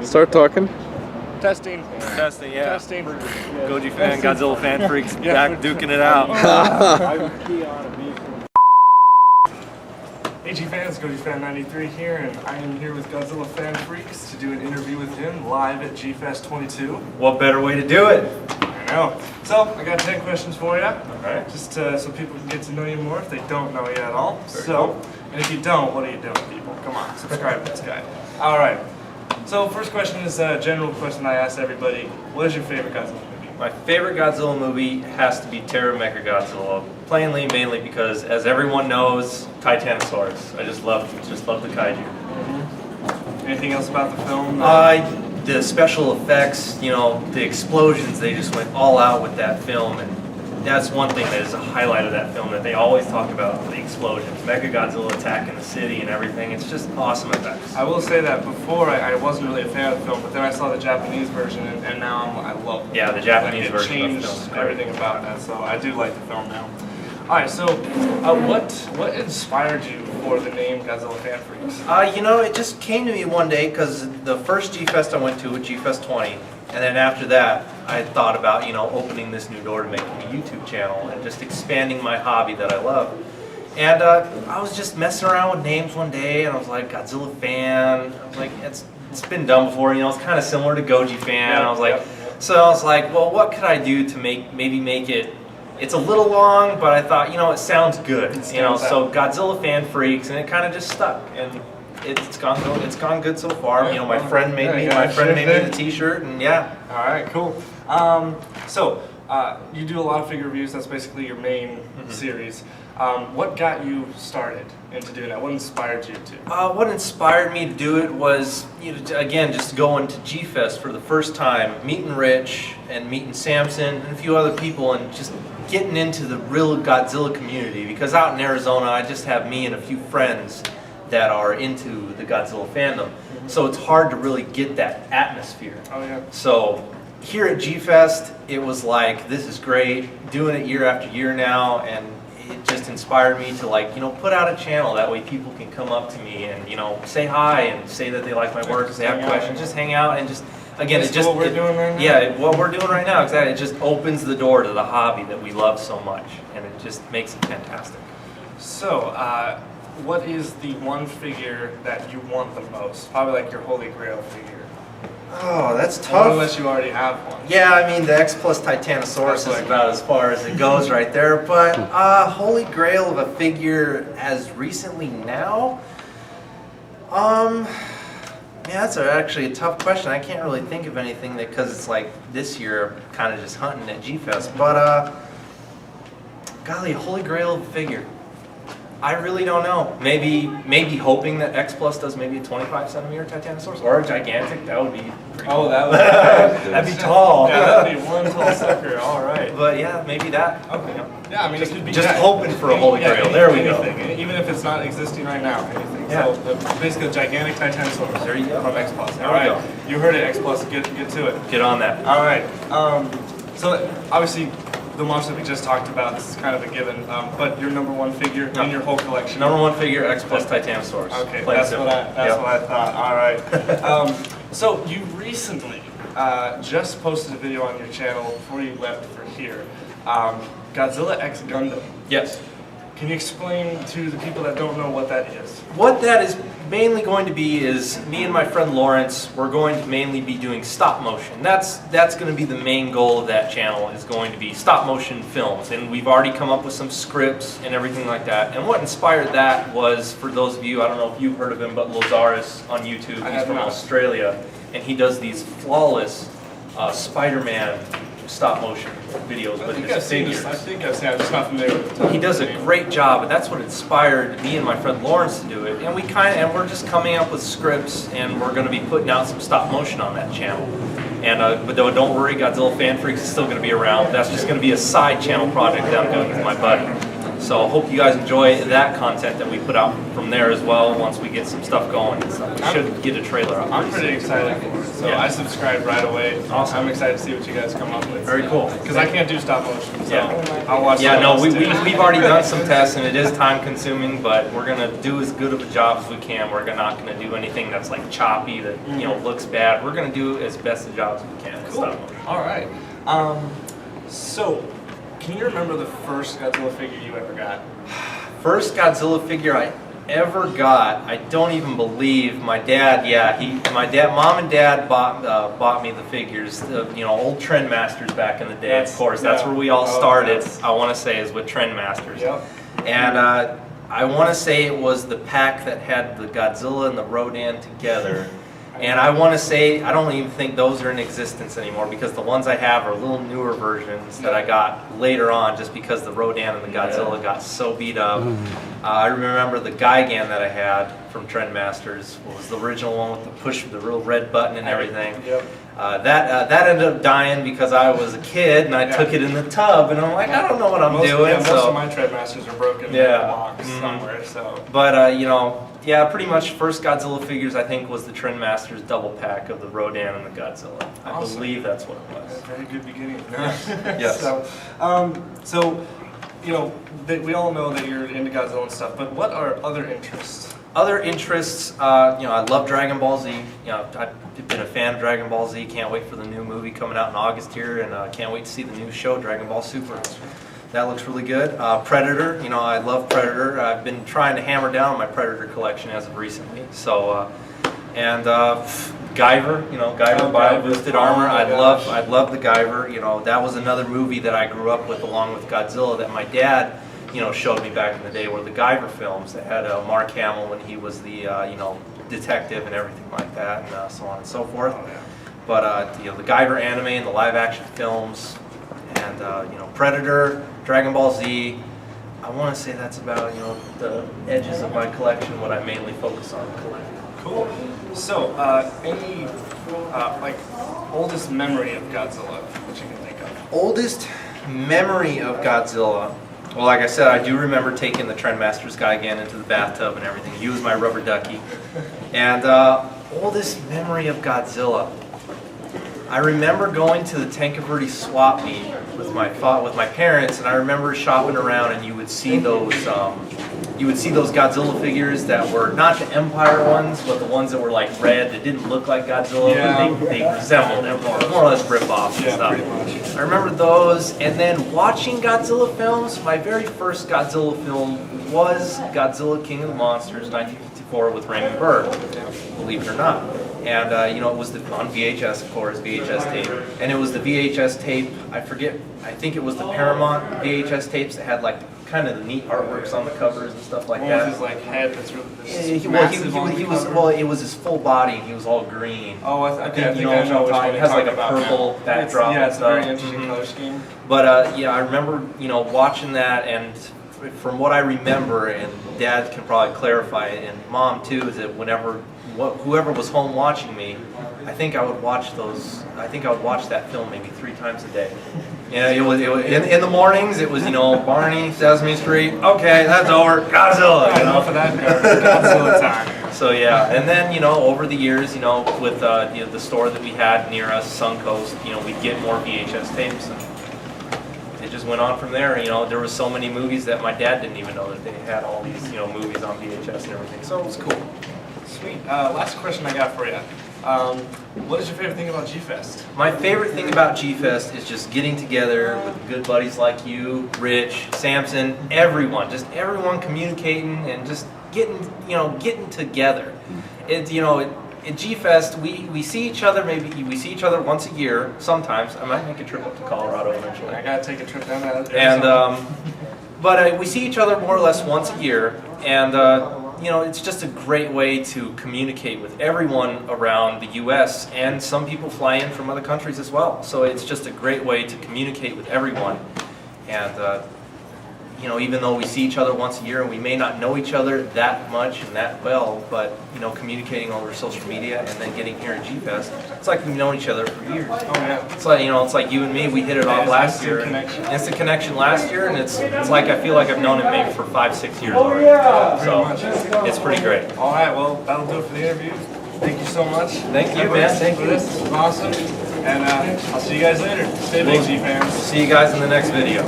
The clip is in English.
Start talking. Testing. Testing, yeah. Testing. Goji fan, Godzilla fan freaks, back duking it out. AG fans, Goji Fan 93 here, and I am here with GodzillaFanFreaks to do an interview with him live at G-Fest 22. What better way to do it? I know. So, I got 10 questions for you. Alright. Just so people can get to know you more if they don't know you at all. Very So, cool. and if you don't, what are you doing, people? Come on, subscribe to this guy. Alright. So, first question is a general question I ask everybody. What is your favorite Godzilla movie? My favorite Godzilla movie has to be Terror Mechagodzilla. Plainly, mainly because, as everyone knows, Titanosaurus. I just love the kaiju. Mm-hmm. Anything else about the film? The special effects, you know, the explosions, they just went all out with that film, and that's one thing that is a highlight of that film that they always talk about, the explosions. Mechagodzilla attacking the city and everything, it's just awesome effects. I will say that before I wasn't really a fan of the film, but then I saw the Japanese version and now I love it. Yeah, the Japanese It version changed of the film is great. everything about that, so I do like the film now. Alright, so what inspired you for the name GodzillaFanFreaks? You know, it just came to me one day because the first G-Fest I went to was G-Fest 20, and then after that I thought about, you know, opening this new door to making a YouTube channel and just expanding my hobby that I love. And I was just messing around with names one day, and I was like, Godzilla Fan. I was like, it's been done before, you know, it's kind of similar to Goji Fan. I was like, so I was like, well, what could I do to maybe make it? It's a little long, but I thought, you know, it sounds good, you know. So GodzillaFanFreaks, and it kind of just stuck, and it's gone good so far. You know, my friend made me the T-shirt, and yeah. All right, cool. So you do a lot of figure reviews. That's basically your main series. What got you started into doing that? What inspired you to? What inspired me to do it was, you know, again, just going to G-Fest for the first time, meeting Rich and meeting Samson and a few other people, and just getting into the real Godzilla community. Because out in Arizona, I just have me and a few friends that are into the Godzilla fandom. So it's hard to really get that atmosphere. Oh yeah. So here at G-Fest, it was like, this is great, doing it year after year now, and it just inspired me to, like, you know, put out a channel. That way people can come up to me and, you know, say hi and say that they like my work, if they have questions, just hang out and just, again, it's just what we're doing right now? Yeah, what we're doing right now, exactly. It just opens the door to the hobby that we love so much, and it just makes it fantastic. So, what is the one figure that you want the most? Probably like your Holy Grail figure. Oh, that's tough. Unless you already have one. Yeah, I mean, the X Plus Titanosaurus is about as far as it goes right there, but Holy Grail of a figure as recently now? Yeah, that's actually a tough question. I can't really think of anything that, because it's like this year, I'm kind of just hunting at G-Fest, but golly, Holy Grail of a figure. I really don't know. Maybe hoping that X Plus does maybe a 25 centimeter Titanosaurus or a gigantic. That would be pretty cool. That would that'd be tall. Yeah, that'd be one tall sucker. All right. But yeah, maybe that. Okay. Yeah, I mean, it could be just that. hoping for a Holy Grail. There we go. Even if it's not existing right now, anything. Yeah. So basically, a gigantic Titanosaurus. There you go. From X Plus. There All we right. go. You heard it, X Plus. Get to it. Get on that. All right. So obviously, the monster we just talked about, this is kind of a given, but your number one figure in your whole collection. Number one figure, X Plus Titanosaurus. Okay, that's what I thought. All right. So you recently just posted a video on your channel before you left for here, Godzilla X Gundam. Yes. Can you explain to the people that don't know what that is? What that is mainly going to be is me and my friend Lawrence, we're going to mainly be doing stop motion. That's going to be the main goal of that channel, is going to be stop motion films. And we've already come up with some scripts and everything like that. And what inspired that was, for those of you, I don't know if you've heard of him, but Lazarus on YouTube, he's from Australia. And he does these flawless Spider-Man stop motion videos with his figures. I think I've seen it. I'm just not familiar with the He does a great job, and that's what inspired me and my friend Lawrence to do it. And we're just coming up with scripts, and we're going to be putting out some stop motion on that channel. And but don't worry, GodzillaFanFreaks is still going to be around. That's just going to be a side channel project that I'm doing with my buddy. So hope you guys enjoy that content that we put out from there as well once we get some stuff going. So we should get a trailer out. I'm pretty excited for it. So I subscribed right away. Awesome. I'm excited to see what you guys come up with. Very cool. Because I can't do stop motion, so Yeah. I'll watch. Yeah, no, we've we've already done some tests and it is time consuming, but we're gonna do as good of a job as we can. We're not gonna do anything that's like choppy that looks bad. We're gonna do as best a job as we can. Cool. All right. So, can you remember the first Godzilla figure you ever got? First Godzilla figure I ever got, I don't even believe my dad. Yeah, mom and dad bought me the figures. Old Trendmasters back in the day. Of course, that's where we all started. I want to say is with Trendmasters. Yep. And I want to say it was the pack that had the Godzilla and the Rodan together. And I want to say, I don't even think those are in existence anymore because the ones I have are little newer versions that I got later on just because the Rodan and the Godzilla got so beat up. I remember the Gigan that I had from Trendmasters was the original one with the push, the real red button and everything. Yep. That ended up dying because I was a kid and I took it in the tub and I'm like, I don't know what I'm doing. Yeah, most of my Trendmasters are broken in the box somewhere. So. But yeah, pretty much first Godzilla figures I think was the Trendmasters double pack of the Rodan and the Godzilla. I believe that's what it was. Very good beginning. Yes. So, we all know that you're into Godzilla and stuff, but what are other interests? Other interests, I love Dragon Ball Z. I've been a fan of Dragon Ball Z. Can't wait for the new movie coming out in August here, and can't wait to see the new show, Dragon Ball Super. That looks really good. Predator, I love Predator. I've been trying to hammer down my Predator collection as of recently. So, and Guyver, Guyver bio-boosted armor. I love the Guyver. That was another movie that I grew up with along with Godzilla that my dad, showed me back in the day, were the Guyver films that had Mark Hamill when he was the, detective and everything like that, and so on and so forth. But the Guyver anime and the live-action films, and Predator, Dragon Ball Z. I want to say that's about the edges of my collection, what I mainly focus on collecting. Cool. So, any oldest memory of Godzilla that you can think of? Oldest memory of Godzilla. Well, like I said, I do remember taking the Trendmasters Gigan into the bathtub and everything. He was my rubber ducky. And oldest memory of Godzilla. I remember going to the Tankerverde swap meet with my parents, and I remember shopping around, and you would see those Godzilla figures that were not the Empire ones, but the ones that were like red that didn't look like Godzilla, but they resembled them more or less rip-offs and stuff. Pretty much. I remember those, and then watching Godzilla films. My very first Godzilla film was Godzilla King of the Monsters, 1954, with Raymond Burr, believe it or not. And it was on VHS, of course, VHS tape. And it was the VHS tape, I think it was the Paramount VHS tapes that had like kind of the neat artworks on the covers and stuff like that. His head that's really it was his full body and he was all green. Oh, I think I know which one. It has like a purple backdrop. It's a very interesting color scheme. But I remember watching that, and from what I remember, and Dad can probably clarify it, and Mom too, is that whoever was home watching me, I think I would watch that film maybe 3 times a day. It was in the mornings. It was Barney, Sesame Street. Okay, that's over. Godzilla. Enough of that Godzilla time. So yeah, and then over the years, with the store that we had near us, Suncoast, we'd get more VHS tapes, and it just went on from there. There were so many movies that my dad didn't even know that they had all these movies on VHS and everything. So it was cool. Sweet. Last question I got for you. What is your favorite thing about G-Fest? My favorite thing about G-Fest is just getting together with good buddies like you, Rich, Samson, everyone communicating and just getting together. At G-Fest, we see each other once a year. Sometimes I might make a trip up to Colorado eventually. I gotta take a trip down there. And but we see each other more or less once a year, and it's just a great way to communicate with everyone around the U.S. and some people fly in from other countries as well. So it's just a great way to communicate with everyone, and you know, even though we see each other once a year and we may not know each other that much and that well, but, you know, communicating over social media and then getting here at G-Fest, it's like we've known each other for years. Oh, yeah. It's like, you know, it's like you and me, we hit it off last year. Instant connection last year, and it's like I feel like I've known him maybe for 5-6 years already. So it's pretty great. All right, well, that'll do it for the interview. Thank you so much. Thank you, man. Thank you. This was awesome. And I'll see you guys later. Stay big, G fans. See you guys in the next video.